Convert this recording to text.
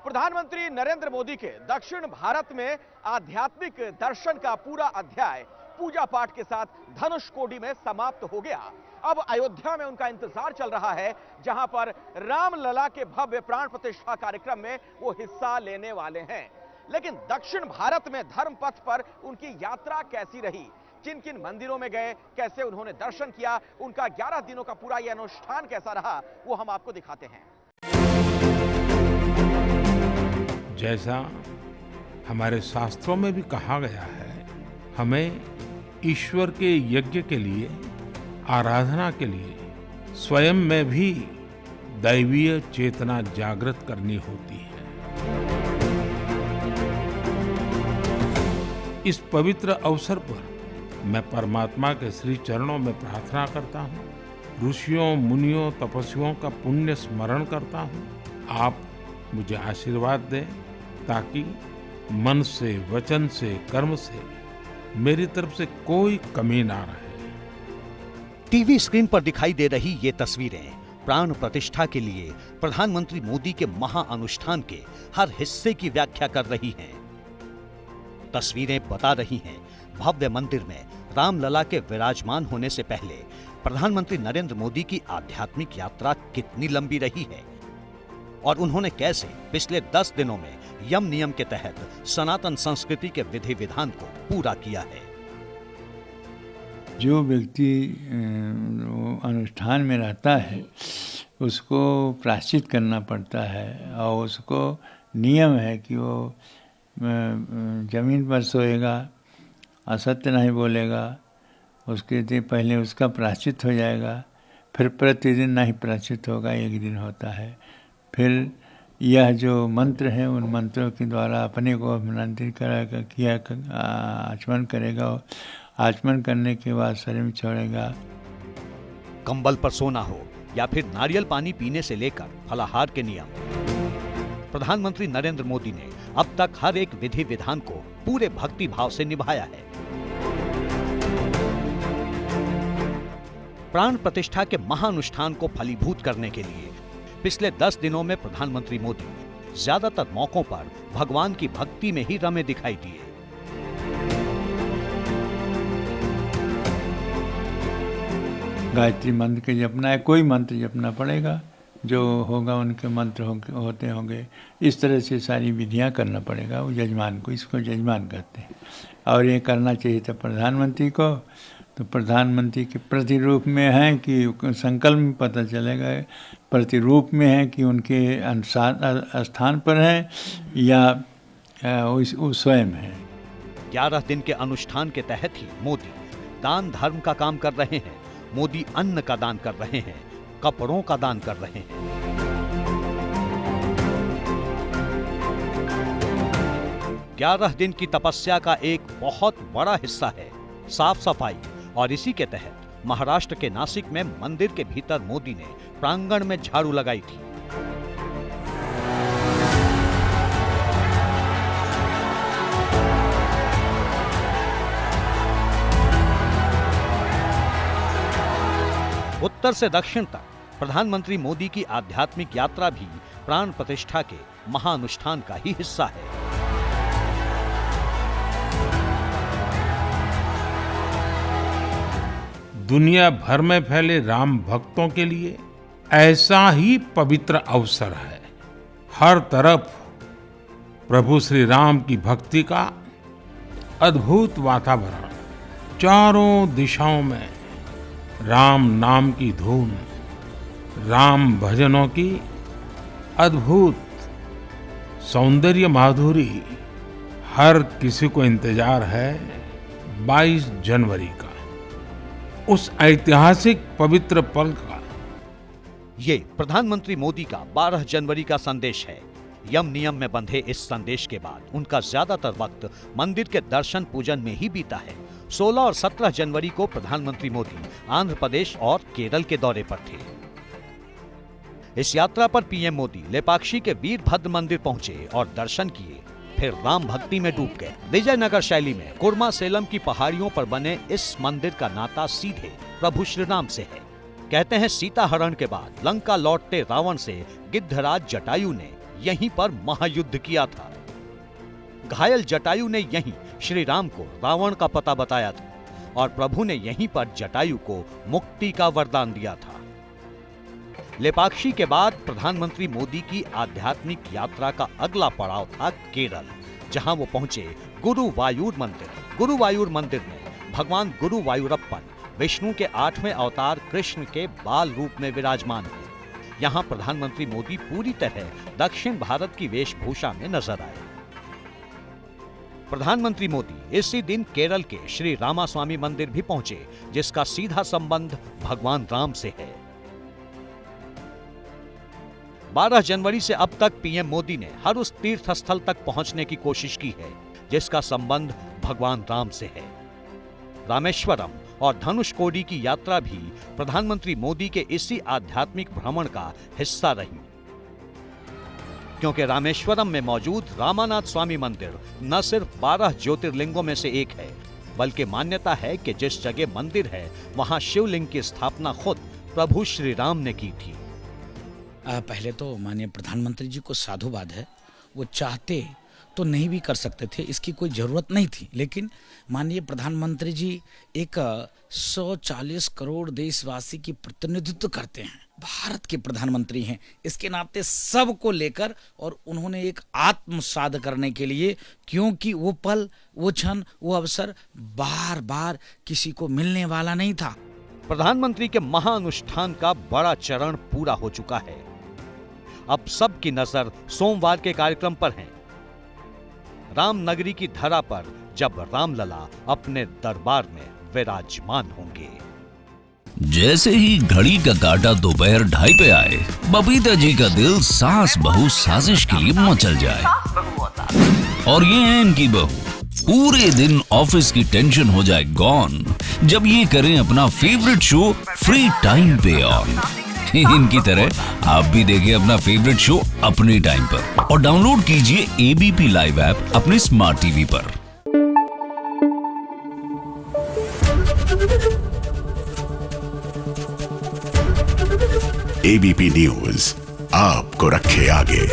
प्रधानमंत्री नरेंद्र मोदी के दक्षिण भारत में आध्यात्मिक दर्शन का पूरा अध्याय पूजा पाठ के साथ धनुषकोडी में समाप्त हो गया। अब अयोध्या में उनका इंतजार चल रहा है, जहां पर रामलला के भव्य प्राण प्रतिष्ठा कार्यक्रम में वो हिस्सा लेने वाले हैं। लेकिन दक्षिण भारत में धर्म पथ पर उनकी यात्रा कैसी रही, किन किन मंदिरों में गए, कैसे उन्होंने दर्शन किया, उनका 11 दिनों का पूरा यह अनुष्ठान कैसा रहा, वो हम आपको दिखाते हैं। जैसा हमारे शास्त्रों में भी कहा गया है, हमें ईश्वर के यज्ञ के लिए, आराधना के लिए स्वयं में भी दैवीय चेतना जागृत करनी होती है। इस पवित्र अवसर पर मैं परमात्मा के श्री चरणों में प्रार्थना करता हूँ, ऋषियों मुनियों तपस्वियों का पुण्य स्मरण करता हूँ। आप मुझे आशीर्वाद दें ताकि मन से, वचन से, कर्म से मेरी तरफ से कोई कमी ना रहे। टीवी स्क्रीन पर दिखाई दे रही ये तस्वीरें प्राण प्रतिष्ठा के लिए प्रधानमंत्री मोदी के महाअनुष्ठान के हर हिस्से की व्याख्या कर रही हैं। तस्वीरें बता रही हैं भव्य मंदिर में रामलला के विराजमान होने से पहले प्रधानमंत्री नरेंद्र मोदी की आध्यात्मिक यात्रा कितनी लंबी रही है और उन्होंने कैसे पिछले 10 दिनों में यम नियम के तहत सनातन संस्कृति के विधि विधान को पूरा किया है। जो व्यक्ति अनुष्ठान में रहता है उसको प्रायश्चित करना पड़ता है और उसको नियम है कि वो जमीन पर सोएगा, असत्य नहीं बोलेगा, उसके दिन पहले उसका प्रायश्चित हो जाएगा, फिर प्रतिदिन नहीं प्रायश्चित होगा, एक दिन होता है। फिर यह जो मंत्र है उन मंत्रों के द्वारा अपने को अभिनंदित किया आचमन करेगा। आचमन करने के बाद शरीर में छोड़ेगा। कंबल पर सोना हो या फिर नारियल पानी पीने से लेकर फलाहार के नियम, प्रधानमंत्री नरेंद्र मोदी ने अब तक हर एक विधि विधान को पूरे भक्ति भाव से निभाया है। प्राण प्रतिष्ठा के महाअनुष्ठान को फलीभूत करने के लिए पिछले 10 दिनों में प्रधानमंत्री मोदी ज्यादातर मौकों पर भगवान की भक्ति में ही रमे दिखाई दिए। गायत्री मंत्र के जपना है, कोई मंत्र जपना पड़ेगा, जो होगा उनके मंत्र होते होंगे। इस तरह से सारी विधियां करना पड़ेगा वो जजमान को, इसको जजमान कहते हैं। और ये करना चाहिए था प्रधानमंत्री को, तो प्रधानमंत्री के प्रतिरूप में है कि संकल्प में पता चलेगा, प्रतिरूप में है कि उनके स्थान पर है या वो स्वयं है। 11 दिन के अनुष्ठान के तहत ही मोदी दान धर्म का काम कर रहे हैं। मोदी अन्न का दान कर रहे हैं, कपड़ों का दान कर रहे हैं। ग्यारह दिन की तपस्या का एक बहुत बड़ा हिस्सा है साफ सफाई, और इसी के तहत महाराष्ट्र के नासिक में मंदिर के भीतर मोदी ने प्रांगण में झाड़ू लगाई थी। उत्तर से दक्षिण तक प्रधानमंत्री मोदी की आध्यात्मिक यात्रा भी प्राण प्रतिष्ठा के महाअनुष्ठान का ही हिस्सा है। दुनिया भर में फैले राम भक्तों के लिए ऐसा ही पवित्र अवसर है। हर तरफ प्रभु श्री राम की भक्ति का अद्भुत वातावरण, चारों दिशाओं में राम नाम की धून, राम भजनों की अद्भुत सौंदर्य माधुरी। हर किसी को इंतजार है 22 जनवरी का, उस ऐतिहासिक पवित्र पल का। ये प्रधानमंत्री मोदी का 12 जनवरी का संदेश है। यम नियम में बंधे इस संदेश के बाद उनका ज्यादातर वक्त मंदिर के दर्शन पूजन में ही बीता है। 16 और 17 जनवरी को प्रधानमंत्री मोदी आंध्र प्रदेश और केरल के दौरे पर थे। इस यात्रा पर पीएम मोदी लेपाक्षी के वीरभद्र मंदिर पहुंचे और दर्शन किए, फिर राम भक्ति में डूब गए। विजयनगर शैली में कुर्मा सेलम की पहाड़ियों पर बने इस मंदिर का नाता सीधे प्रभु श्री राम से है। कहते हैं सीता हरण के बाद लंका लौटते रावण से गिद्धराज जटायु ने यहीं पर महायुद्ध किया था। घायल जटायु ने यहीं श्री राम को रावण का पता बताया था और प्रभु ने यहीं पर जटायु को मुक्ति का वरदान दिया था। लेपाक्षी के बाद प्रधानमंत्री मोदी की आध्यात्मिक यात्रा का अगला पड़ाव था केरल, जहां वो पहुंचे गुरुवायूर मंदिर। गुरुवायूर मंदिर में भगवान गुरुवायूरप्पन विष्णु के 8वें अवतार कृष्ण के बाल रूप में विराजमान हैं। यहां प्रधानमंत्री मोदी पूरी तरह दक्षिण भारत की वेशभूषा में नजर आए। प्रधानमंत्री मोदी इसी दिन केरल के श्री रामास्वामी मंदिर भी पहुंचे, जिसका सीधा संबंध भगवान राम से है। 12 जनवरी से अब तक पीएम मोदी ने हर उस तीर्थ स्थल तक पहुंचने की कोशिश की है जिसका संबंध भगवान राम से है। रामेश्वरम और धनुषकोडी की यात्रा भी प्रधानमंत्री मोदी के इसी आध्यात्मिक भ्रमण का हिस्सा रही, क्योंकि रामेश्वरम में मौजूद रामानाथ स्वामी मंदिर न सिर्फ 12 ज्योतिर्लिंगों में से एक है, बल्कि मान्यता है कि जिस जगह मंदिर है वहां शिवलिंग की स्थापना खुद प्रभु श्री राम ने की थी। पहले तो माननीय प्रधानमंत्री जी को साधुवाद है, वो चाहते तो नहीं भी कर सकते थे, इसकी कोई ज़रूरत नहीं थी, लेकिन माननीय प्रधानमंत्री जी एक 140 करोड़ देशवासी की प्रतिनिधित्व करते हैं, भारत के प्रधानमंत्री हैं, इसके नाते सबको लेकर और उन्होंने एक आत्मसात करने के लिए, क्योंकि वो पल, वो क्षण, वो अवसर बार बार किसी को मिलने वाला नहीं था। प्रधानमंत्री के महाअनुष्ठान का बड़ा चरण पूरा हो चुका है। अब सबकी नजर सोमवार के कार्यक्रम पर है, रामनगरी की धरा पर, जब रामलला अपने दरबार में विराजमान होंगे। जैसे ही घड़ी का काटा दोपहर 2:30 पे आए, बबीता जी का दिल सास बहू साजिश के लिए मचल जाए। और ये है इनकी बहू, पूरे दिन ऑफिस की टेंशन हो जाए गॉन जब ये करें अपना फेवरेट शो फ्री टाइम पे ऑन। इनकी तरह आप भी देखिए अपना फेवरेट शो अपने टाइम पर और डाउनलोड कीजिए एबीपी लाइव ऐप अपने स्मार्ट टीवी पर। एबीपी न्यूज आपको रखे आगे।